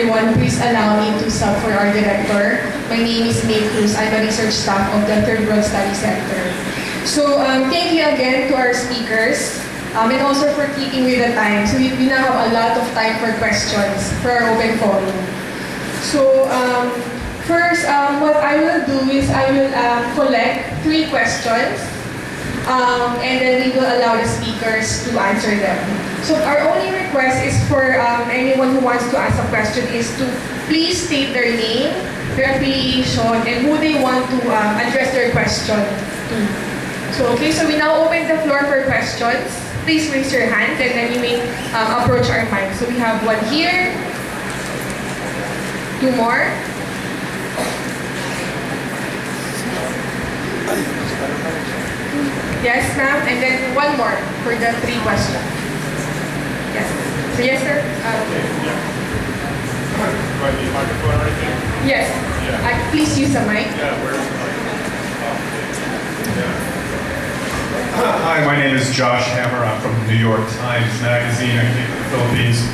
everyone. Please allow me to sub for our director. My name is May Cruz. I'm a research staff of the Third World Study Center. So thank you again to our speakers and also for keeping with the time. So we now have a lot of time for questions for our open forum. So first, what I will do is I will collect 3 questions and then we will allow the speakers to answer them. So our only request is for anyone who wants to ask a question is to please state their name, their affiliation, and who they want to address their question to. So okay, so we now open the floor for questions. Please raise your hand and then you may approach our mic. So we have one here, 2 more. Yes, ma'am, and then 1 more for the 3 questions. Yes. So yes, sir. Do I need a microphone or anything? Yes. Yeah. Please use the mic. Yeah, where's the mic? Hi, my name is Josh Hammer. I'm from the New York Times Magazine. I came to the Philippines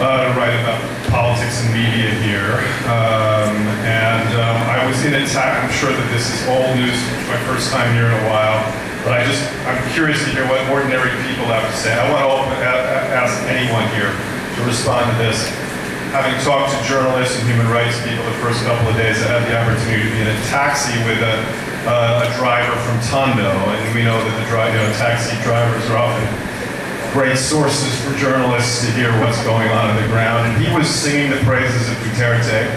to write about politics and media here. I was in attack. I'm sure that this is old news. It's my first time here in a while. But I'm curious to hear what ordinary people have to say. I want to ask anyone here to respond to this. Having talked to journalists and human rights people the first couple of days, I had the opportunity to be in a taxi with a driver from Tondo, and we know that taxi drivers are often great sources for journalists to hear what's going on the ground. And he was singing the praises of Duterte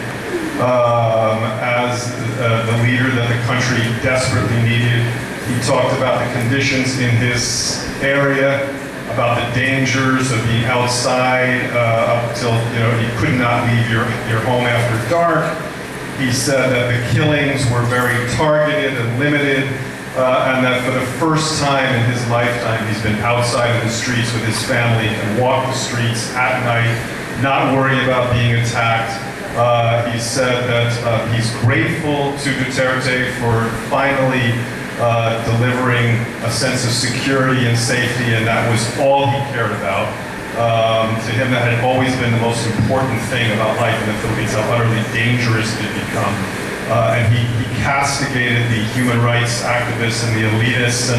as the leader that the country desperately needed. He talked about the conditions in his area, about the dangers of being outside up until you could not leave your home after dark. He said that the killings were very targeted and limited, and that for the first time in his lifetime, he's been outside in the streets with his family and walk the streets at night, not worry about being attacked. He said that he's grateful to Duterte for finally delivering a sense of security and safety, and that was all he cared about. To him, that had always been the most important thing about life in the Philippines, how utterly dangerous it had become. And he castigated the human rights activists and the elitists,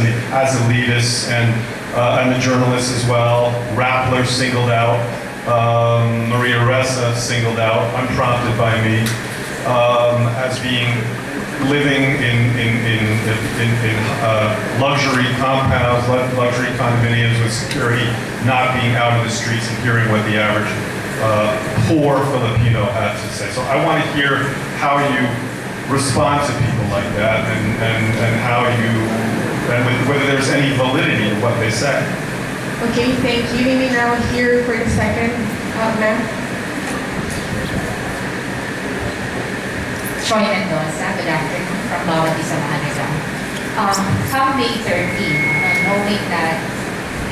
and the journalists as well. Rappler singled out, Ressa singled out, unprompted by me, as being living in luxury compounds, luxury condominiums with security, not being out in the streets and hearing what the average poor Filipino had to say. So I want to hear how you respond to people like that, and how whether there's any validity in what they say. Okay, thank you. Maybe now here for the second, ma'am. Troy Mendoza, good afternoon, from Bawat Isa, Manila. Come May 13, knowing that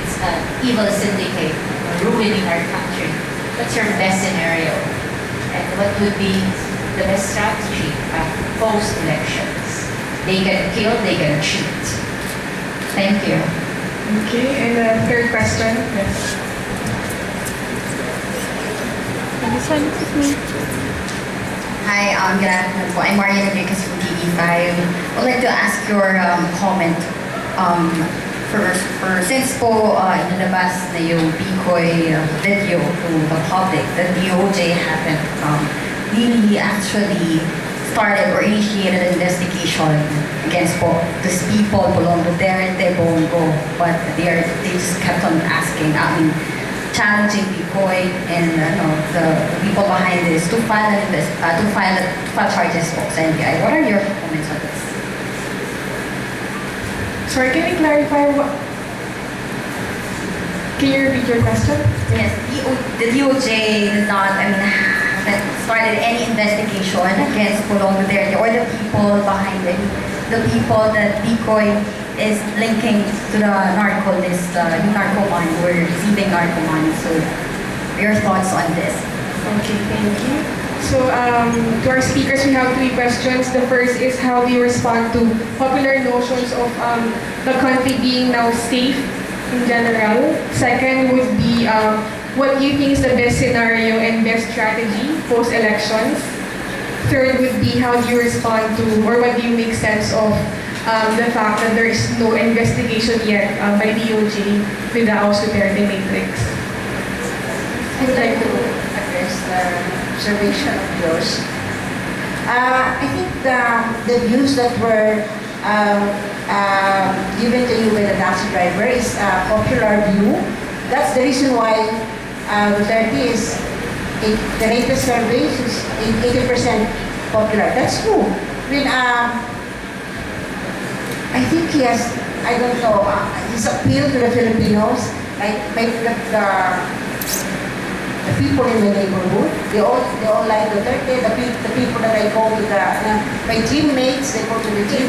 it's an evil syndicate ruining our country, what's your best scenario? And what would be the best strategy post-elections? They can kill, they can cheat. Thank you. Okay, and the third question. Yes. Hi, good afternoon po. I'm Marian Enriquez from TV5. I'd like to ask your comment. Since po inilabas na yung Bikoy video to the public, the DOJ haven't really actually started or initiated an investigation against po these people belong to Duterte, Bongo, but they just kept on asking, challenging Bikoy and the people behind this to file charges po sa NBI. What are your comments on this? Sorry, can you clarify what? Can you repeat your question? Yes, the DOJ did not, started any investigation against Pulong Duterte or the people behind it, the people that Bikoy is linking to the narco list, narcoman, or receiving narcoman. So, your thoughts on this? Okay, thank you. So, to our speakers, we have 3 questions. The first is, how do you respond to popular notions of the country being now safe in general. Second would be what do you think is the best scenario and best strategy post-elections. Third would be how do you respond to, or what do you make sense of the fact that there is no investigation yet by DOJ with the Oust Duterte matrix. I'd like to address the observation of yours. I think the views that were given to you by the taxi driver is a popular view. That's the reason why Duterte is, the latest survey is 80% popular. That's true. I mean, I think he has, I don't know, his appeal to the Filipinos, like the people in the neighborhood, they all like Duterte. The people that I go with, my gym mates, they go to the gym,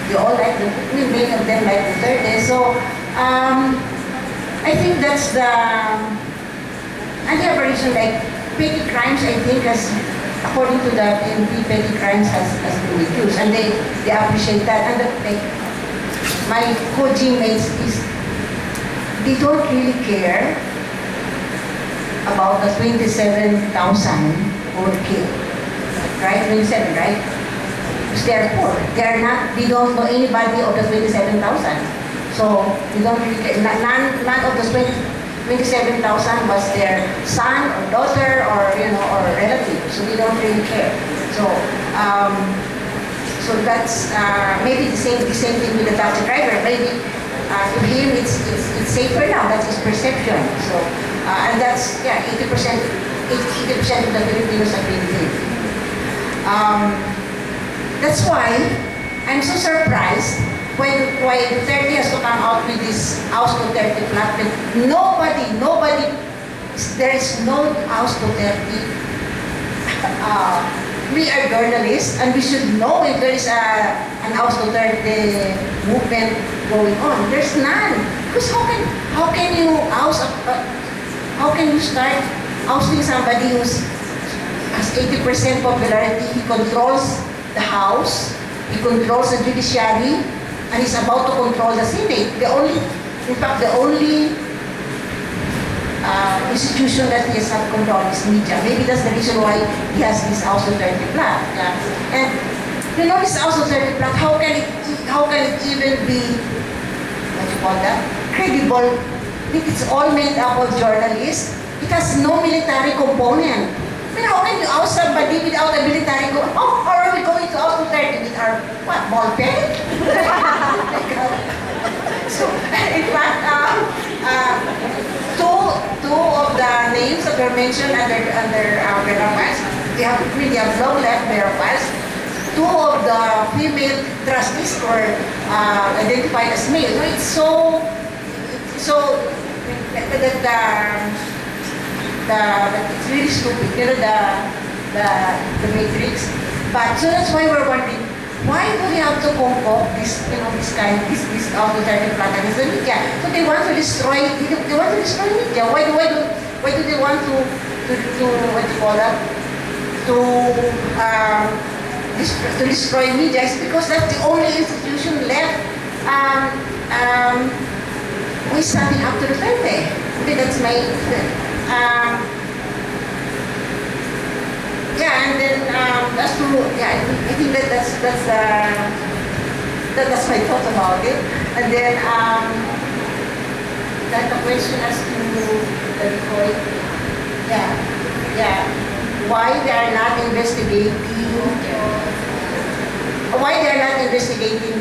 they all like Duterte. Many of them like Duterte. So I think that's the, and the other reason, like petty crimes, I think according to the PNP, petty crimes has been reduced, and they appreciate that. And my co-gym mates they don't really care about the 27,000 who were killed, right? 27, right? Because they are poor. They don't know anybody of the 27,000. So they don't really care. None of the 27,000 was their son or daughter or or relative. So they don't really care. So so that's maybe the same thing with the taxi driver. Maybe to him it's safer now. That's his perception. So and that's 80% of the Filipinos agree with him. That's why I'm so surprised why Duterte has to come out with this Oust Duterte plot. Nobody, there is no Oust Duterte. We are journalists and we should know if there is an Oust Duterte movement going on. There's none. Because how can you how can you start ousting somebody who has 80% popularity? He controls the House, he controls the judiciary, and he's about to control the Senate. In fact, the only institution that he has not control is media. Maybe that's the reason why he has this Oust Duterte plot. Yeah. And this Oust Duterte plot, how can it even be, what you call that, credible? It's all made up of journalists. It has no military component. I mean, how can you oust somebody without a military component? Oh, how are we going to oust Duterte with our, ball pen? So, in fact, two of the names that were mentioned under VERA files, they have long left VERA files. Two of the female trustees were identified as male. So it's really stupid, the matrix. But so that's why we're wondering, why do they have to concoct this Oust Duterte plot against the media? So they want to destroy media. Why do they want to what you call that? To destroy media? It's because that's the only institution left who is standing up to Duterte. Okay, that's my and then I think that's my thought about it. And then that the question as to the decoy, why they are not investigating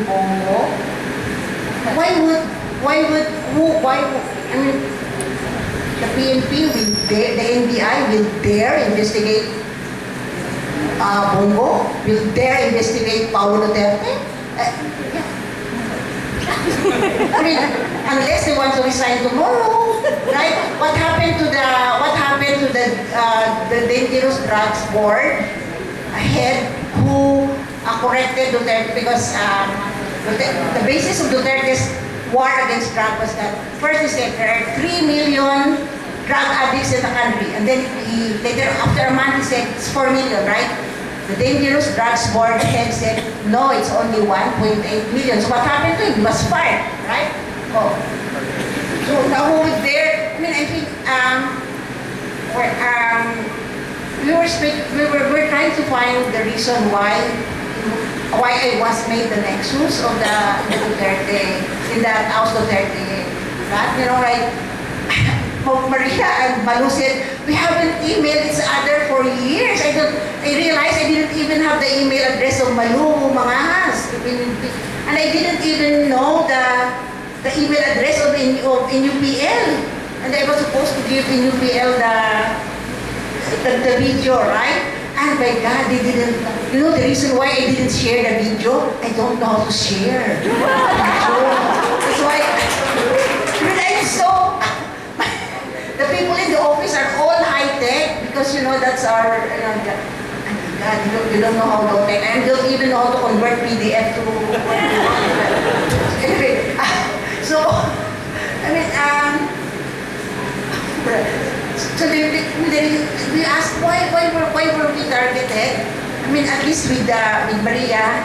Bongo? I mean, the PNP the NBI will dare investigate Bongo, will dare investigate Paulo Duterte? I mean, unless they want to resign tomorrow, right? What happened to the dangerous drugs board head who corrected Duterte? Because the basis of Duterte's war against drug was that first he said there are 3 million drug addicts in the country, and then he later, after a month, he said it's 4 million, right? The dangerous drugs board head said no, it's only 1.8 million. So what happened to him? He was fired, right? Oh. So now who was there? I mean, I think we're trying to find the reason why I was made the nexus of the Duterte in that Oust Duterte. That, you know, like Maria and Balu said, we haven't emailed each other for years. I realized I didn't even have the email address of Balu, Mangas. And I didn't even know the email address of NUPL. And I was supposed to give NUPL the video, right? And my God, they didn't, you know the reason why I didn't share the video? I don't know how to share. That's why, I'm so, the people in the office are all high-tech because, you know, that's our, you know, God, you don't know how low-tech. I don't even know how to convert PDF to, anyway, so, I mean, so we asked why were we targeted? I mean, at least with Maria,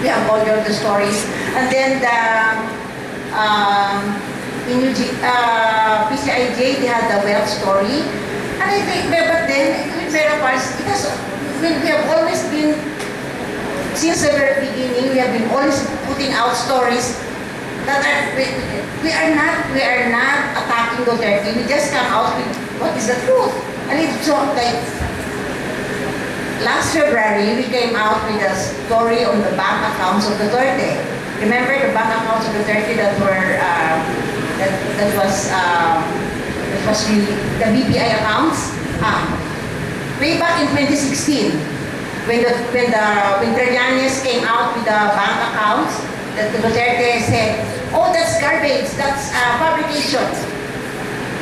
we have all the stories, and then in PCIJ they had the wealth story, and I think, but then with VERA, we have always been, since the very beginning, we have been always putting out stories that we are not attacking Duterte. We just come out with what is the truth. And it's so like last February we came out with a story on the bank accounts of Duterte. Remember the bank accounts of Duterte that were that was really the BPI accounts? Way back in 2016, when Trillanes came out with the bank accounts, that the Duterte said, oh, that's garbage, that's fabrication.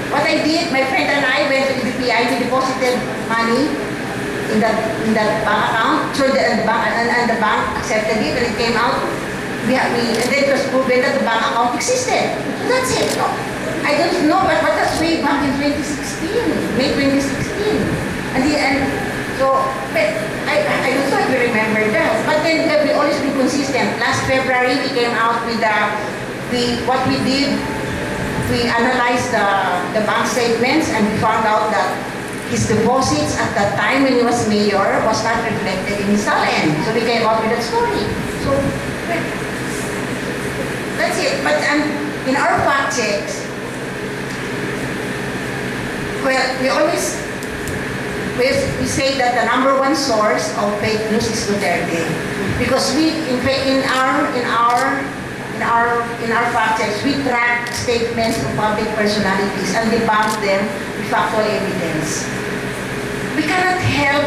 What I did, my friend and I went to the BPI, we deposited money in that bank account, so the bank accepted it, and it came out. And then it was proven that the bank account existed. So that's it. No? I don't know, but that's way back in 2016, May 2016. So, but I don't know if you remember that. But then we always been consistent. Last February, we came out with what we did. We analyzed the bank statements, and we found out that his deposits at that time when he was mayor was not reflected in his salary. So we came out with that story. So that's it. But in our fact checks, well, we say that the number one source of fake news is Duterte, because we in our fact checks we track statements of public personalities and debunk them with factual evidence. We cannot help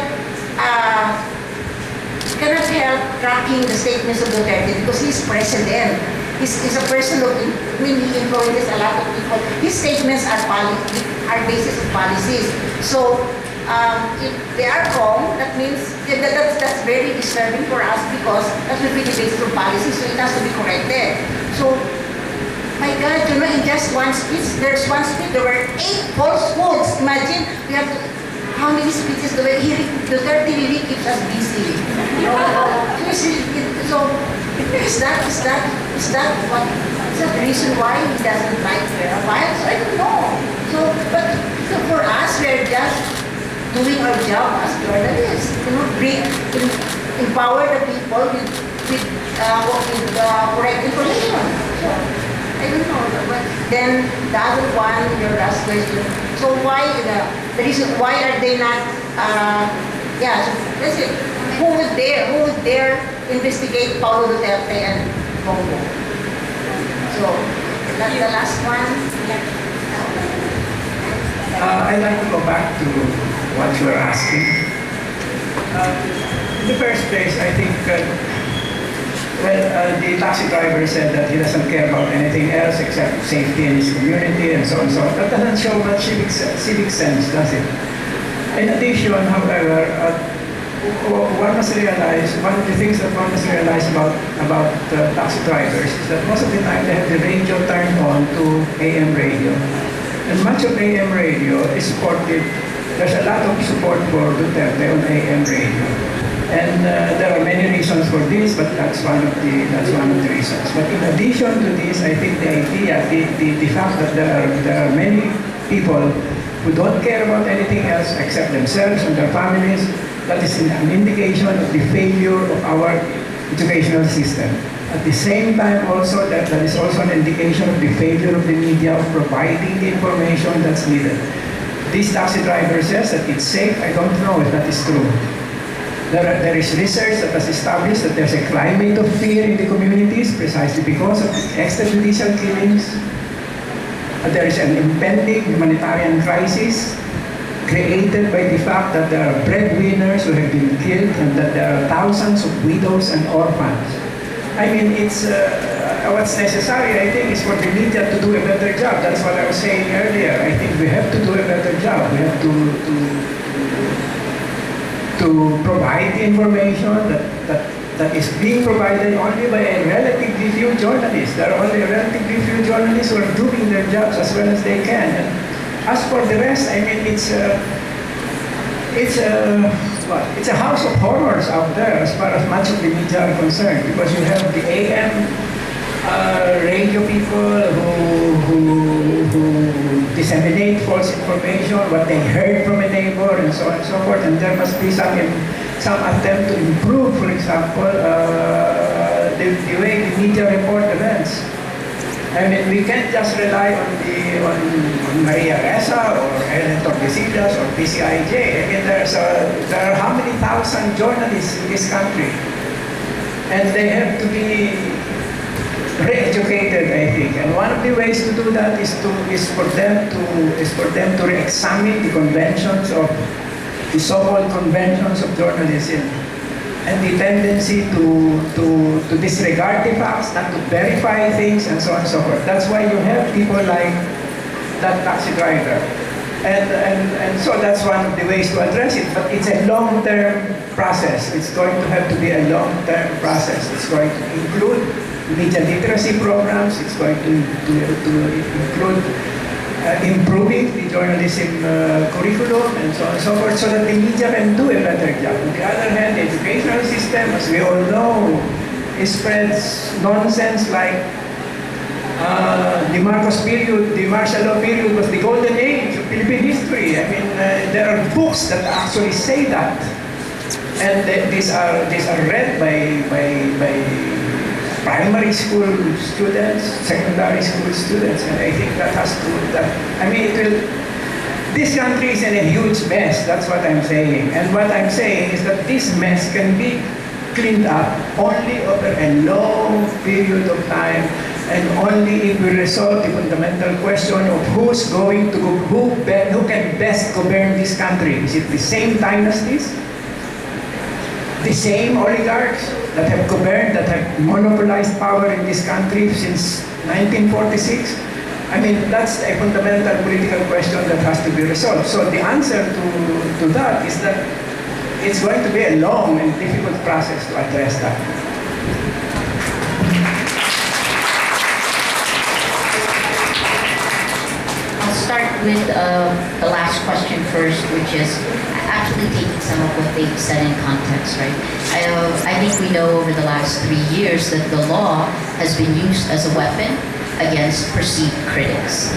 tracking the statements of Duterte because he's president. He's a person of, he influences a lot of people. His statements are basis of policies. So if they are wrong, that means that's very disturbing for us because that will be the basis of policy, so it has to be corrected. So, my God, you know, in just one speech, there were 8 falsehoods. Imagine, we have to, how many speeches do we hear? Duterte really keeps us busy. So, is that the reason why he doesn't like VERA files? I don't know. So for us, we're just doing our job as journalists. You know, empower the people with correct information. So, I don't know. But then the other one, your last question. So why the reason why are they not? So let's say who would dare investigate Paulo Duterte and Bongo? So that's the last one. I'd like to go back to what you were asking. In the first place, I think, the taxi driver said that he doesn't care about anything else except safety in his community and so on and so on. That doesn't show much civic sense, does it? In addition, however, one must realize, one of the things that one must realize about taxi drivers is that most of the time they have the radio turned on to AM radio. And much of AM radio is supported. There's a lot of support for Duterte on AM radio. And there are many reasons for this, but that's one of the reasons. But in addition to this, I think the idea, the fact that there are many people who don't care about anything else except themselves and their families, that is an indication of the failure of our educational system. At the same time also, that is also an indication of the failure of the media of providing the information that's needed. This taxi driver says that it's safe. I don't know if that is true. There is research that has established that there's a climate of fear in the communities precisely because of extrajudicial killings. There is an impending humanitarian crisis created by the fact that there are breadwinners who have been killed and that there are thousands of widows and orphans. I mean, it's what's necessary, I think, is for the media to do a better job. That's what I was saying earlier. I think we have to do a better job. We have to provide the information that is being provided only by a relatively few journalists. There are only relatively few journalists who are doing their jobs as well as they can. And as for the rest, I mean, it's a house of horrors out there as far as much of the media are concerned, because you have the AM radio people who disseminate false information, what they heard from a neighbor, and so on and so forth. And there must be some attempt to improve, for example, the way the media report events. I mean, we can't just rely on Maria Ressa or Tordesillas or PCIJ. I mean, there are how many thousand journalists in this country, and they have to be re-educated, I think. And one of the ways to do that is for them to re-examine the conventions of the so-called conventions of journalism, and the tendency to disregard the facts, not to verify things, and so on and so forth. That's why you have people like that taxi driver. And so that's one of the ways to address it, but it's a long-term process. It's going to have to be a long-term process. It's going to include media literacy programs. It's going to include improving the journalism curriculum, and so on and so forth, so that the media can do a better job. On the other hand, the educational system, as we all know, spreads nonsense like the Marcos period, the martial law period was the golden age of Philippine history. I mean, there are books that actually say that, and these are read by primary school students, secondary school students, and I think that has to. I mean, this country is in a huge mess. That's what I'm saying, and what I'm saying is that this mess can be cleaned up only over a long period of time. And only if we resolve the fundamental question of who can best govern this country. Is it the same dynasties? The same oligarchs that have governed, that have monopolized power in this country since 1946? I mean, that's a fundamental political question that has to be resolved. So the answer to that is that it's going to be a long and difficult process to address that. Start with the last question first, which is actually taking some of what they've said in context, right? I think we know over the last 3 years that the law has been used as a weapon against perceived critics.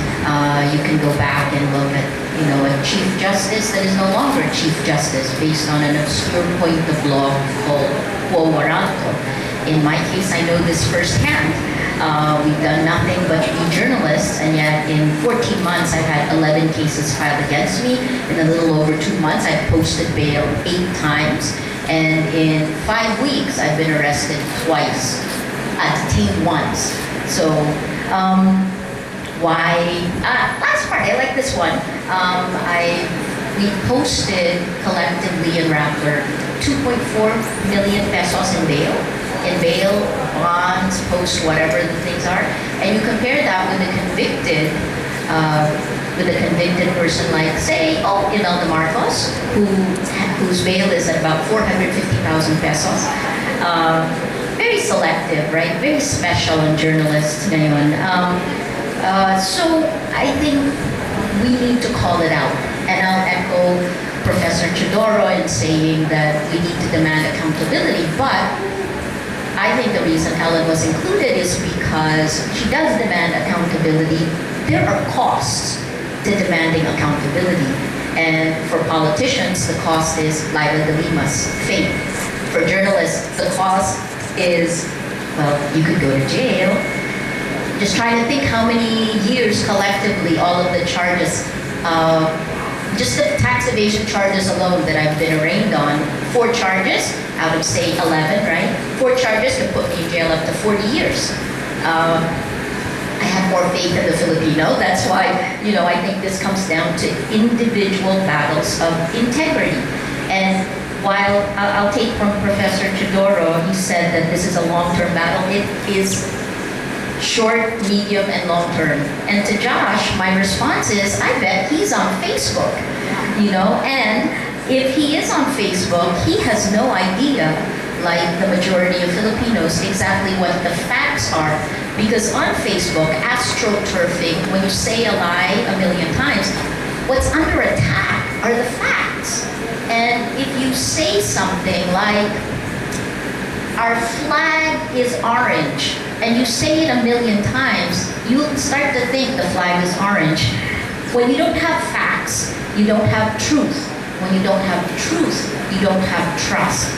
You can go back and look at, a chief justice that is no longer chief justice based on an obscure point of law called quo warranto. In my case, I know this firsthand. We've done nothing but be journalists, and yet in 14 months I've had 11 cases filed against me. In a little over 2 months I've posted bail 8 times, and in 5 weeks I've been arrested twice, detained once. So last part, I like this one. We posted collectively in Rappler 2.4 million pesos in bail. In bail, bonds, posts, whatever the things are, and you compare that with a convicted person like, say, Imelda Marcos, whose bail is at about 450,000 pesos. Very selective, right? Very special on journalists. So I think we need to call it out, and I'll echo Professor Professor Teodoro in saying that we need to demand accountability, but I think the reason Ellen was included is because she does demand accountability. There are costs to demanding accountability. And for politicians, the cost is Laila de Lima's fate. For journalists, the cost is, well, you could go to jail. Just trying to think how many years collectively all of the charges, just the tax evasion charges alone that I've been arraigned on, 4 charges out of say 11, right? 4 charges could put me in jail up to 40 years. I have more faith in the Filipino. That's why, I think this comes down to individual battles of integrity. And while I'll take from Professor Teodoro, he said that this is a long-term battle. It is short, medium, and long-term. And to Josh, my response is, I bet he's on Facebook, and if he is on Facebook, he has no idea, like the majority of Filipinos, exactly what the facts are. Because on Facebook, astroturfing, when you say a lie a million times, what's under attack are the facts. And if you say something like, our flag is orange, and you say it a million times, you'll start to think the flag is orange. When you don't have facts, you don't have truth. When you don't have truth, you don't have trust.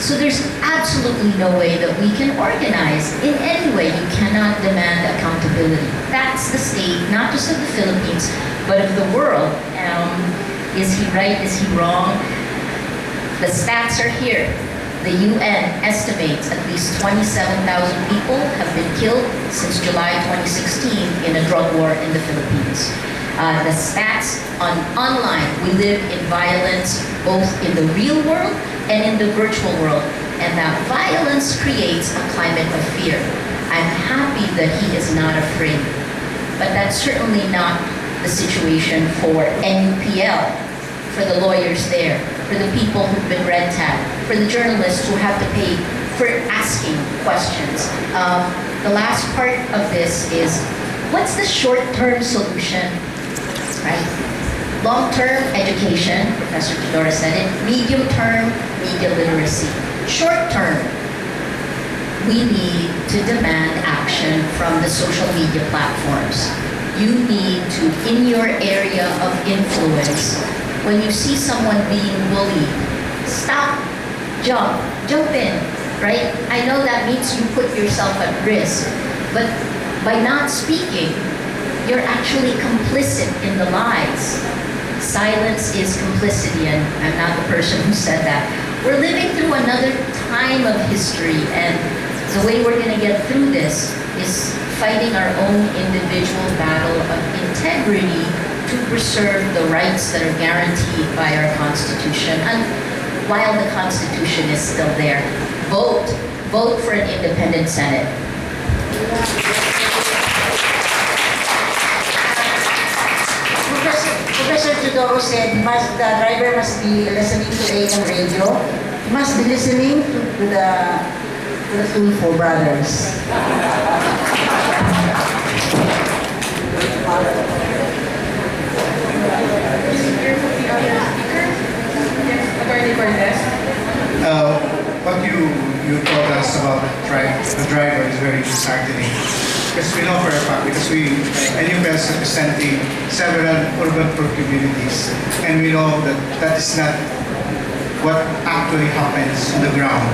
So there's absolutely no way that we can organize. In any way, you cannot demand accountability. That's the state, not just of the Philippines, but of the world. Is he right? Is he wrong? The stats are here. The UN estimates at least 27,000 people have been killed since July 2016 in a drug war in the Philippines. The stats online, we live in violence both in the real world and in the virtual world. And that violence creates a climate of fear. I'm happy that he is not afraid. But that's certainly not the situation for NUPL, for the lawyers there, for the people who've been red tagged, for the journalists who have to pay for asking questions. The last part of this is, what's the short-term solution, right? Long-term education, Professor Teodoro said it. Medium-term, media literacy. Short-term, we need to demand action from the social media platforms. You need to, in your area of influence, when you see someone being bullied, stop, jump in, right? I know that means you put yourself at risk, but by not speaking, you're actually complicit in the lies. Silence is complicity, and I'm not the person who said that. We're living through another time of history, and the way we're going to get through this is fighting our own individual battle of integrity to preserve the rights that are guaranteed by our Constitution. And while the Constitution is still there, vote for an independent Senate. Professor Teodoro said the driver must be listening to AM radio. He must be listening to the Tulfo brothers. Attorney Cortez. What you told us about the driver is very disheartening. Because we know for a fact, because NUPL is representing several urban poor communities, and we know that that is not what actually happens on the ground.